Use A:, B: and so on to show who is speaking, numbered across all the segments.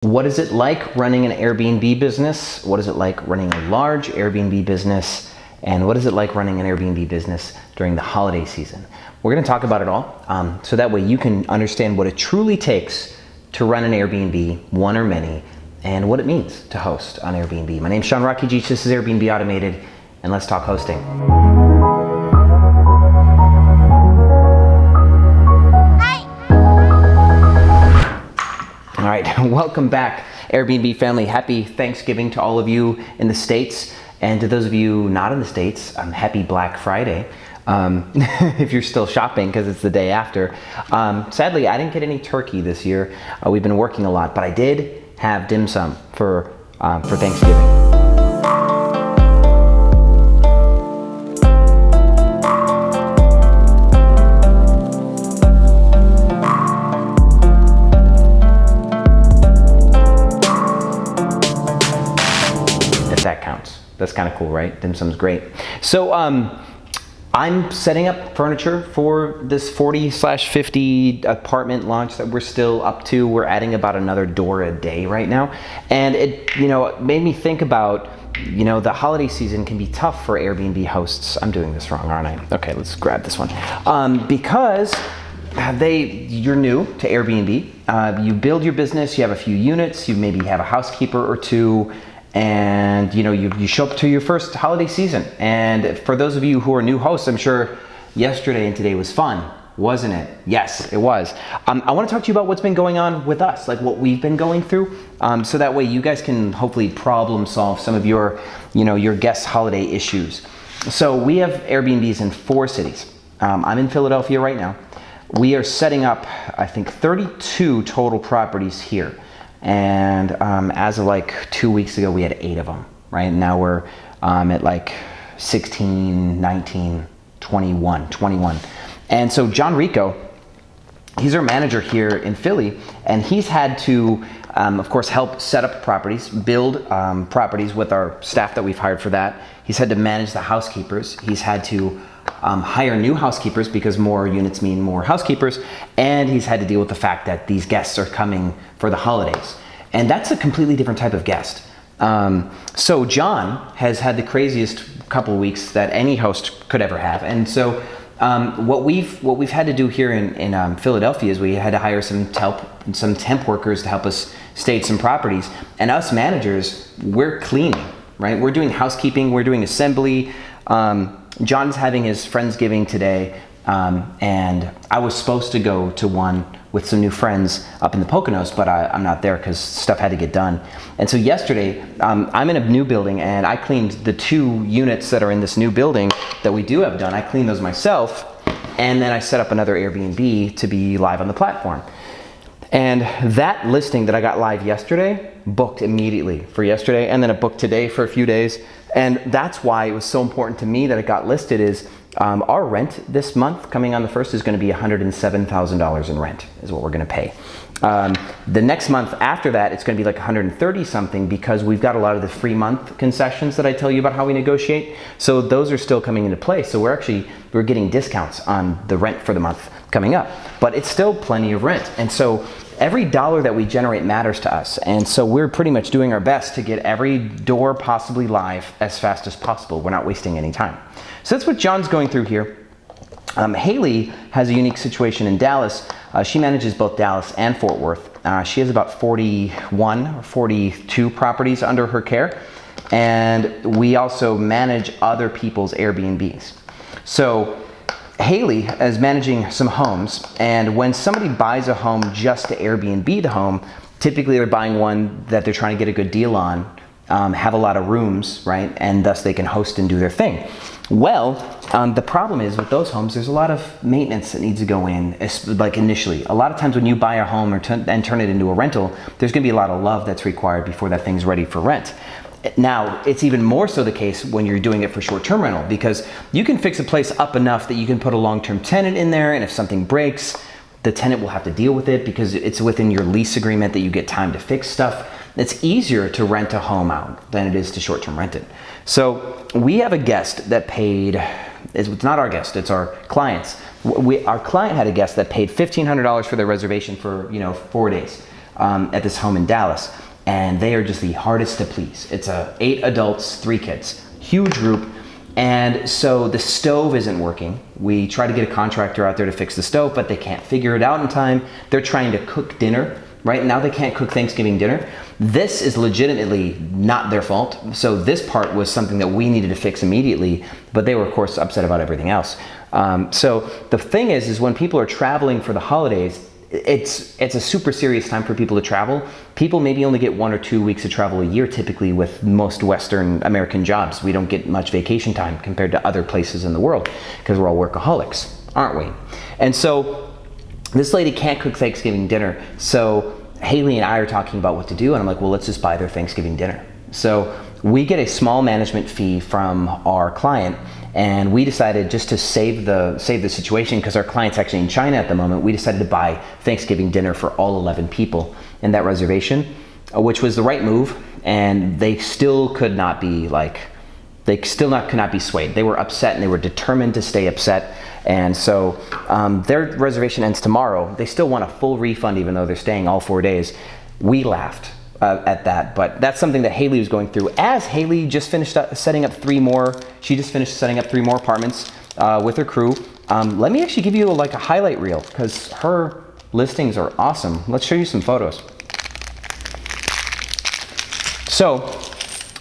A: What is it like running an Airbnb business? What is it like running a large Airbnb business? And what is it like running an Airbnb business during the holiday season? We're gonna talk about it all, so that way you can understand what it truly takes to run an Airbnb, one or many, and what it means to host on Airbnb. My name's Rakidzich, this is Airbnb Automated, and let's talk hosting. All right, welcome back, Airbnb family. Happy Thanksgiving to all of you in the States, and to those of you not in the States, happy Black Friday. If you're still shopping, because it's the day after. Sadly, I didn't get any turkey this year. We've been working a lot, but I did have dim sum for Thanksgiving. That counts. That's kind of cool, right? Dim sum's great. So I'm setting up furniture for this 40/50 apartment launch that we're still up to. We're adding about another door a day right now. And it, made me think about, the holiday season can be tough for Airbnb hosts. I'm doing this wrong, aren't I? Okay, let's grab this one. Because you're new to Airbnb. You build your business, you have a few units, you maybe have a housekeeper or two, and you show up to your first holiday season. And for those of you who are new hosts, I'm sure yesterday and today was fun, wasn't it? Yes, it was. I want to talk to you about what's been going on with us, like what we've been going through, so that way you guys can hopefully problem solve some of your guest holiday issues. So we have Airbnbs in 4 cities. I'm in Philadelphia right now. We are setting up, I think, 32 total properties here. And as of like 2 weeks ago, we had 8 of them, right? And now we're at like 16, 19, 21. And so John Rico, he's our manager here in Philly, and he's had to, of course, help set up properties, build properties with our staff that we've hired for that. He's had to manage the housekeepers. He's had to hire new housekeepers because more units mean more housekeepers, and he's had to deal with the fact that these guests are coming for the holidays, and that's a completely different type of guest. So John has had the craziest couple of weeks that any host could ever have, and so what we've had to do here in Philadelphia is we had to hire some temp workers to help us stage some properties, and us managers, we're cleaning, right? We're doing housekeeping, we're doing assembly. John's having his Friendsgiving today, and I was supposed to go to one with some new friends up in the Poconos, but I'm not there because stuff had to get done. And so yesterday, I'm in a new building, and I cleaned the 2 units that are in this new building that we do have done. I cleaned those myself, and then I set up another Airbnb to be live on the platform. And that listing that I got live yesterday booked immediately for yesterday, and then it booked today for a few days. And that's why it was so important to me that it got listed is our rent this month coming on the 1st is going to be $107,000 in rent is what we're going to pay. The next month after that, it's going to be like 130 something because we've got a lot of the free month concessions that I tell you about how we negotiate. So those are still coming into play. So we're getting discounts on the rent for the month coming up, but it's still plenty of rent. And so every dollar that we generate matters to us. And so we're pretty much doing our best to get every door possibly live as fast as possible. We're not wasting any time. So that's what John's going through here. Hayley has a unique situation in Dallas. She manages both Dallas and Fort Worth. She has about 41 or 42 properties under her care. And we also manage other people's Airbnbs. So Hayley is managing some homes, and when somebody buys a home just to Airbnb the home, typically they're buying one that they're trying to get a good deal on, have a lot of rooms, right? And thus they can host and do their thing. Well, the problem is with those homes, there's a lot of maintenance that needs to go in, like initially. A lot of times when you buy a home and turn it into a rental, there's gonna be a lot of love that's required before that thing's ready for rent. Now, it's even more so the case when you're doing it for short-term rental, because you can fix a place up enough that you can put a long-term tenant in there, and if something breaks, the tenant will have to deal with it because it's within your lease agreement that you get time to fix stuff. It's easier to rent a home out than it is to short-term rent it. So we have a guest that paid, it's not our guest, it's our clients. Our client had a guest that paid $1,500 for their reservation for 4 days. at this home in Dallas, and they are just the hardest to please. It's 8 adults, 3 kids, huge group. And so the stove isn't working. We try to get a contractor out there to fix the stove, but they can't figure it out in time. They're trying to cook dinner. Right now they can't cook Thanksgiving dinner. This is legitimately not their fault. So this part was something that we needed to fix immediately, but they were of course upset about everything else. So the thing is when people are traveling for the holidays, it's a super serious time for people to travel. People maybe only get 1 or 2 weeks of travel a year typically with most Western American jobs. We don't get much vacation time compared to other places in the world because we're all workaholics, aren't we? And so this lady can't cook Thanksgiving dinner. So Hayley and I are talking about what to do, and I'm like, well, let's just buy their Thanksgiving dinner. So we get a small management fee from our client, and we decided just to save the situation, because our client's actually in China at the moment, we decided to buy Thanksgiving dinner for all 11 people in that reservation, which was the right move. And they still could not be could not be swayed. They were upset and they were determined to stay upset. And so their reservation ends tomorrow. They still want a full refund even though they're staying all 4 days. We laughed at that, but that's something that Hayley was going through. As Hayley just finished setting up 3 more, she just finished setting up 3 more apartments with her crew. Let me actually give you a highlight reel, because her listings are awesome. Let's show you some photos. So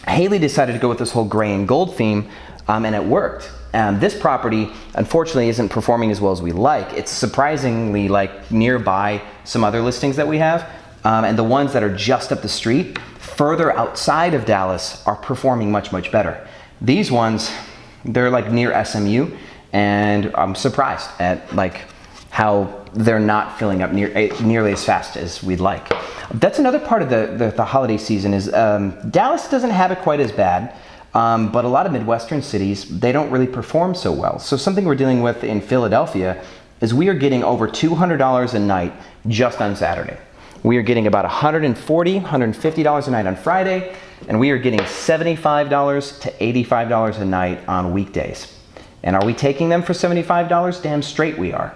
A: Hayley decided to go with this whole gray and gold theme, and it worked. This property, unfortunately, isn't performing as well as we like. It's surprisingly nearby some other listings that we have, and the ones that are just up the street, further outside of Dallas, are performing much, much better. These ones, they're near SMU, and I'm surprised at how they're not filling up nearly as fast as we'd like. That's another part of the holiday season is Dallas doesn't have it quite as bad. But a lot of Midwestern cities, they don't really perform so well. So something we're dealing with in Philadelphia is we are getting over $200 a night just on Saturday. We are getting about $140, $150 a night on Friday, and we are getting $75 to $85 a night on weekdays. And are we taking them for $75? Damn straight we are.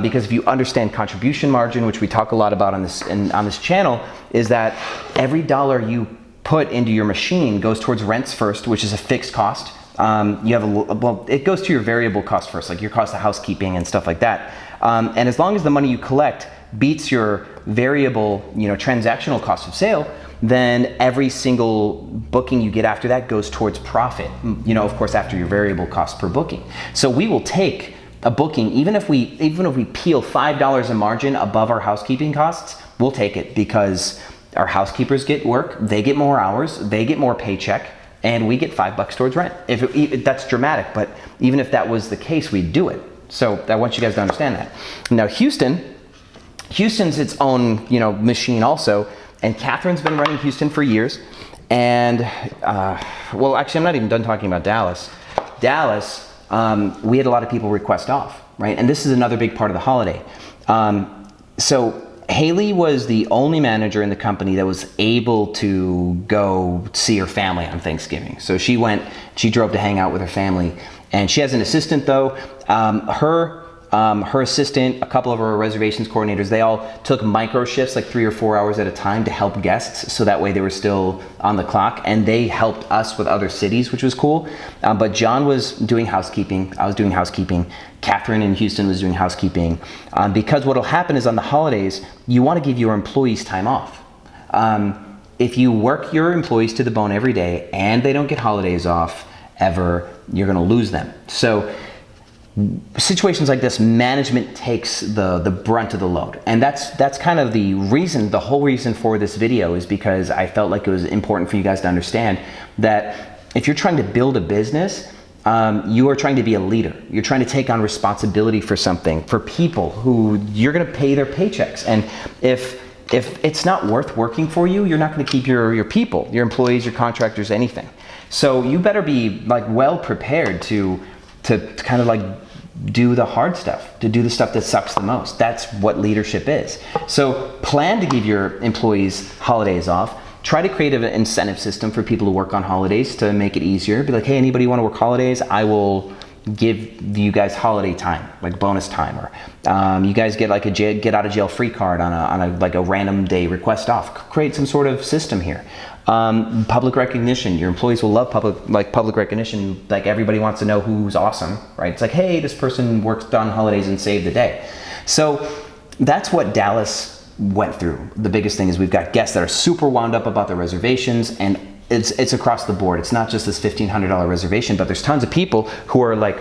A: Because if you understand contribution margin, which we talk a lot about on this channel, is that every dollar you put into your machine goes towards rents first, which is a fixed cost. It goes to your variable cost first, like your cost of housekeeping and stuff like that. And as long as the money you collect beats your variable, transactional cost of sale, then every single booking you get after that goes towards profit. Of course, after your variable cost per booking. So we will take a booking, even if we peel $5 a margin above our housekeeping costs, we'll take it, because our housekeepers get work, they get more hours, they get more paycheck, and we get $5 towards rent. If that's dramatic, but even if that was the case, we'd do it. So I want you guys to understand that. Now Houston's its own, machine also, and Catherine's been running Houston for years. And actually, I'm not even done talking about Dallas. Dallas, we had a lot of people request off, right? And this is another big part of the holiday. So Hayley was the only manager in the company that was able to go see her family on Thanksgiving. So she drove to hang out with her family, and she has an assistant though. Her assistant, a couple of her reservations coordinators, they all took micro shifts, 3 or 4 hours at a time, to help guests, so that way they were still on the clock, and they helped us with other cities, which was cool. But John was doing housekeeping, I was doing housekeeping, Catherine in Houston was doing housekeeping, because what'll happen is on the holidays, you want to give your employees time off. If you work your employees to the bone every day and they don't get holidays off ever, you're going to lose them. So situations like this, management takes the brunt of the load. And that's kind of the whole reason for this video, is because I felt like it was important for you guys to understand that if you're trying to build a business, you are trying to be a leader. You're trying to take on responsibility for something, for people who you're going to pay their paychecks. And if it's not worth working for you, you're not going to keep your people, your employees, your contractors, anything. So you better be well prepared to kind of do the hard stuff, to do the stuff that sucks the most. That's what leadership is. So plan to give your employees holidays off. Try to create an incentive system for people to work on holidays to make it easier. Be like, hey, anybody want to work holidays? I will give you guys holiday time, like bonus time, or you guys get like a get out of jail free card on a like a random day request off. Create some sort of system here. Public recognition. Your employees will love public recognition. Like everybody wants to know who's awesome, right? It's like, hey, this person worked on holidays and saved the day. So that's what Dallas went through. The biggest thing is we've got guests that are super wound up about their reservations, and it's across the board. It's not just this $1,500 reservation, but there's tons of people who are like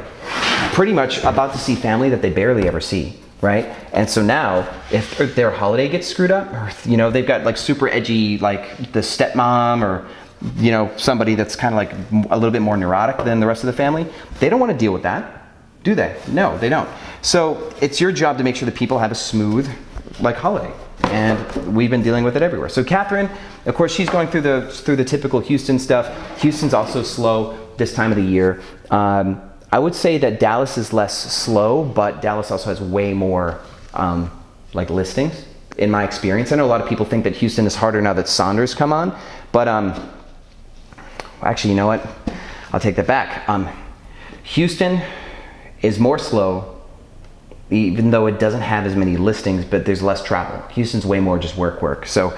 A: pretty much about to see family that they barely ever see, right? And so now if their holiday gets screwed up, or you know, they've got like super edgy, like the stepmom, or you know, somebody that's kind of like a little bit more neurotic than the rest of the family, they don't want to deal with that, do they? No, they don't. So it's your job to make sure that people have a smooth like holiday. And we've been dealing with it everywhere. So Catherine, of course, she's going through the typical Houston stuff. Houston's also slow this time of the year. I would say that Dallas is less slow, but Dallas also has way more like listings in my experience. I know a lot of people think that Houston is harder now that Saunders come on, but actually, you know what? I'll take that back. Houston is more slow, even though it doesn't have as many listings, but there's less travel. Houston's way more just work. So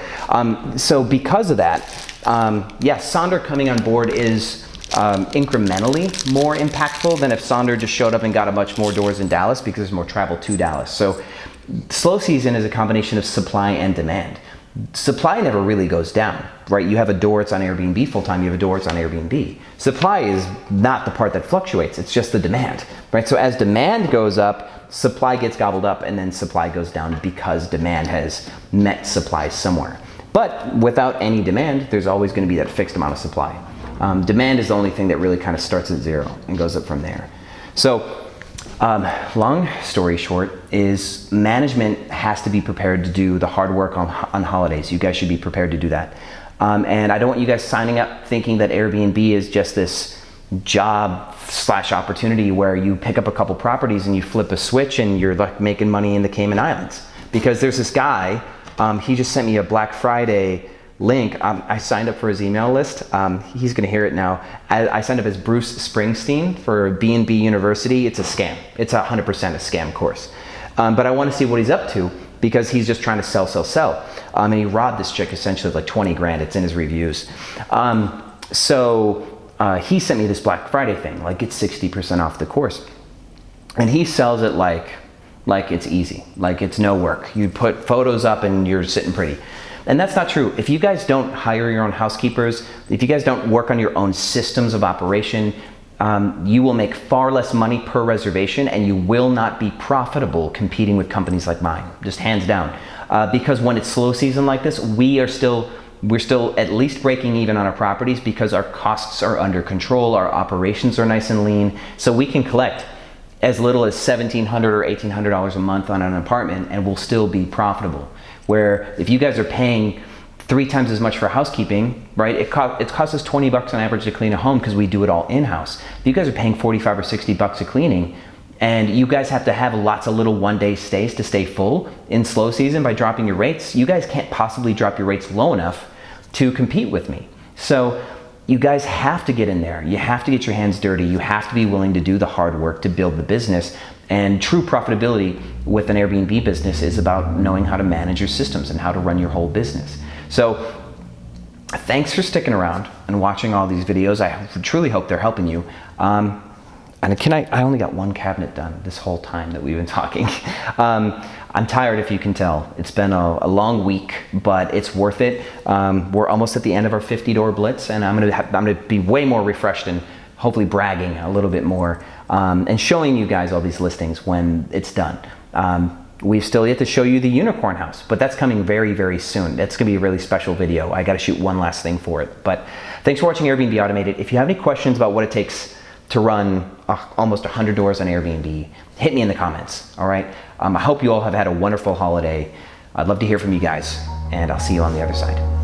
A: because of that, Sonder coming on board is incrementally more impactful than if Sonder just showed up and got a bunch more doors in Dallas, because there's more travel to Dallas. So slow season is a combination of supply and demand. Supply never really goes down, right? You have a door, it's on Airbnb full-time, you have a door, it's on Airbnb. Supply is not the part that fluctuates, it's just the demand, right? So as demand goes up, supply gets gobbled up, and then supply goes down because demand has met supply somewhere. But without any demand, there's always going to be that fixed amount of supply. Demand is the only thing that really kind of starts at zero and goes up from there. So long story short is management has to be prepared to do the hard work on holidays. You guys should be prepared to do that. And I don't want you guys signing up thinking that Airbnb is just this job / opportunity where you pick up a couple properties and you flip a switch and you're like making money in the Cayman Islands. Because there's this guy, he just sent me a Black Friday link. I signed up for his email list. He's gonna hear it now. I signed up as Bruce Springsteen for B&B University. It's a scam. It's 100% a scam course. But I wanna see what he's up to, because he's just trying to sell. And he robbed this chick essentially like 20 grand. It's in his reviews. He sent me this Black Friday thing, like it's 60% off the course. And he sells it like it's easy, like it's no work. You put photos up and you're sitting pretty. And that's not true. If you guys don't hire your own housekeepers, if you guys don't work on your own systems of operation, you will make far less money per reservation, and you will not be profitable competing with companies like mine, just hands down. Because when it's slow season like this, we're still at least breaking even on our properties because our costs are under control, our operations are nice and lean, so we can collect as little as $1,700 or $1,800 a month on an apartment and we'll still be profitable. Where if you guys are paying 3 times as much for housekeeping, right? It costs us $20 on average to clean a home because we do it all in-house. If you guys are paying $45 or $60 a cleaning, and you guys have to have lots of little one-day stays to stay full in slow season by dropping your rates, you guys can't possibly drop your rates low enough to compete with me. So you guys have to get in there. You have to get your hands dirty. You have to be willing to do the hard work to build the business. And true profitability with an Airbnb business is about knowing how to manage your systems and how to run your whole business. So thanks for sticking around and watching all these videos. I truly hope they're helping you. And I only got one cabinet done this whole time that we've been talking. I'm tired, if you can tell. It's been a long week, but it's worth it. We're almost at the end of our 50-door blitz, and I'm gonna be way more refreshed and hopefully bragging a little bit more and showing you guys all these listings when it's done. We've still yet to show you the unicorn house, but that's coming very, very soon. That's gonna be a really special video. I gotta shoot one last thing for it. But thanks for watching Airbnb Automated. If you have any questions about what it takes to run almost 100 doors on Airbnb, hit me in the comments, all right? I hope you all have had a wonderful holiday. I'd love to hear from you guys, and I'll see you on the other side.